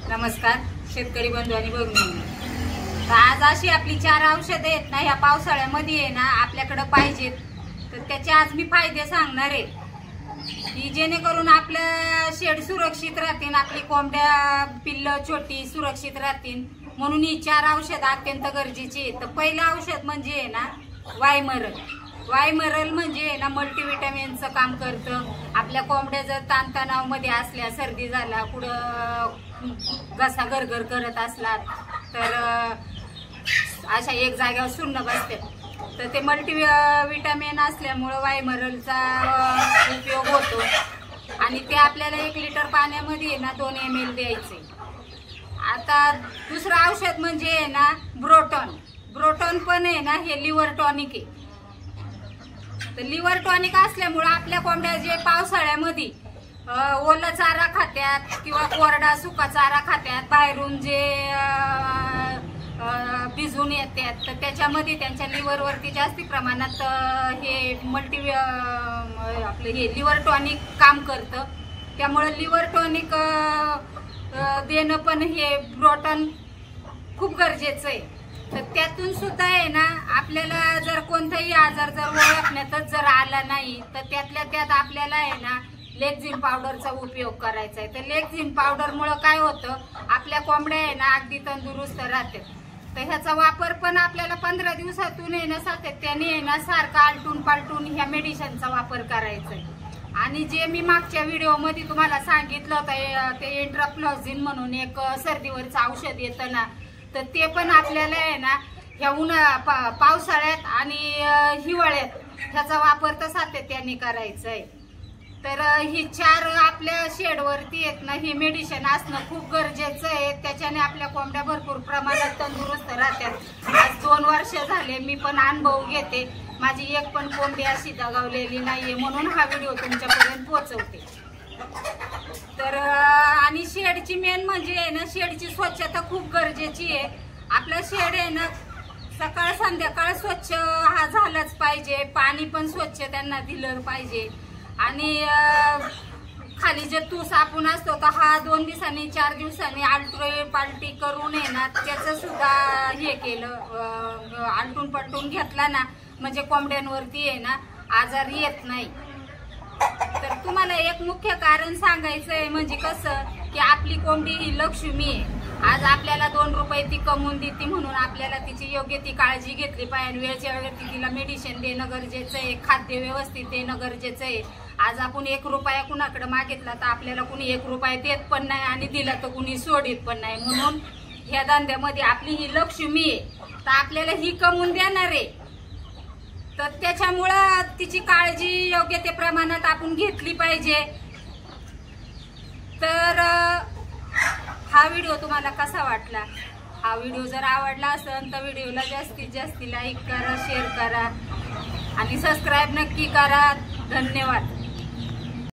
नमस्कार शेतकरी बंधू आणि भगिनी, तर आज अशी आपली 4 औषधं आहेत ना, ह्या पावसाळ्यामध्ये आहे ना आपल्याकडे पाहिजेत. तर त्याचे आज मी फायदे सांगणार आहे की जेणेकरून आपलं शेड सुरक्षित राहतील, आपली कोंबड्या पिल्ल छोटी सुरक्षित राहतील. म्हणून ही 4 औषधं अत्यंत गरजेची आहेत. तर पहिलं औषध म्हणजे आहे ना वायमरल. वायमरल म्हणजे ना मल्टीविटॅमिनचं काम करतं. आपल्या कोंबड्या जर ताणतणाव मध्ये असल्या, सर्दी झाला, कुठं घसा गरगर करत असला तर अशा एक जागेवर सुन्न बसते, तर ते मल्टीविटॅमिन असल्यामुळं वायमरलचा उपयोग होतो. आणि ते आपल्याला 1 लिटर पाण्यामध्ये ना 2 ml द्यायचे. आता दुसरं औषध म्हणजे आहे ना ब्रोटॉन. ब्रोटॉन पण आहे ना हे लिव्हर टॉनिक आहे. तर लिव्हर टॉनिक असल्यामुळं आपल्या कोंबड्या जे पावसाळ्यामध्ये ओला चारा खात्यात किंवा कोरडा सुका चारा खात्यात, बाहेरून जे भिजून येतात, तर त्याच्यामध्ये त्यांच्या लिव्हरवरती जास्ती प्रमाणात हे आपलं हे लिव्हर टॉनिक काम करतं. त्यामुळे लिव्हर टॉनिक देणं पण हे ब्रोटॉन खूप गरजेचं आहे. तर त्यातून सुद्धा आहे ना आपल्याला जर कोणताही आजार जर ओळखण्यातच जर आला नाही, तर त्यातल्या त्यात आपल्याला आहे ना लेक्झिन पावडरचा उपयोग करायचा आहे. तर लेक्झिन पावडरमुळं काय होतं, आपल्या कोंबड्या आहे ना अगदी तंदुरुस्त राहतात. तर ह्याचा वापर पण आपल्याला 15 दिवसातून आहे ना सातत्याने आहे ना सारखा आलटून पालटून ह्या मेडिसिनचा वापर करायचा आहे. आणि जे मी मागच्या व्हिडिओमध्ये तुम्हाला सांगितलं होतं ते इंट्राफ्लोझिन म्हणून एक सर्दीवरचं औषध येतं ना, तर ते पण आपल्याला आहे ना ह्या पावसाळ्यात आणि हिवाळ्यात ह्याचा वापर तर सातत्याने करायचा आहे. तर ही 4 आपल्या शेडवरती आहेत ना ही मेडिसिन असणं खूप गरजेचं आहे. त्याच्याने आपल्या कोंबड्या भरपूर प्रमाणात तंदुरुस्त राहतात. आज 2 वर्ष झाले मी पण अनुभव घेते. माझी एक पण कोंबडी अशी दगावलेली नाहीये, म्हणून हा व्हिडिओ तुमच्यापर्यंत पोहोचवते. तर आणि शेडची मेन म्हणजे आहे ना शेडची स्वच्छता खूप गरजेची आहे. आपला शेड आहे ना सकाळ संध्याकाळ स्वच्छ हा झालाच पाहिजे. पाणी पण स्वच्छ त्यांना दिलं पाहिजे. आणि खाली जे तूस आपण असतो तर हा 2 दिवसांनी 4 दिवसांनी आलटी पालटी करून आहे ना त्याचं सुद्धा हे केलं, आलटून पलटून घेतला ना म्हणजे कोंबड्यांवरती आहे ना आजार येत नाही. तर तुम्हाला एक मुख्य कारण सांगायचं आहे, म्हणजे कसं की आपली कोंबडी ही लक्ष्मी आहे. आज आपल्याला 2 रुपये ती कमवून देते, म्हणून आपल्याला तिची योग्य ती काळजी घेतली पाहिजे. वेळच्या वेळी तिला मेडिसिन देणं गरजेचं आहे, खाद्य व्यवस्थित देणं गरजेचं आहे. आज आपण 1 रुपया कुणाकडे मागितला तर आपल्याला कुणी 1 रुपया देत पण नाही आणि दिला तर कुणी सोडित पण नाही. म्हणून ह्या धंद्यामध्ये आपली ही लक्ष्मी आहे, तर आपल्याला ही कमवून देणार आहे. तर त्याच्यामुळं तिची काळजी योग्य ते प्रमाणात आपण घेतली पाहिजे. तर हा व्हिडिओ तुम्हाला कसा वाटला? हा व्हिडिओ जर आवडला असेल तर व्हिडिओला जास्तीत जास्त लाईक करा, शेअर करा आणि सबस्क्राईब नक्की करा. धन्यवाद.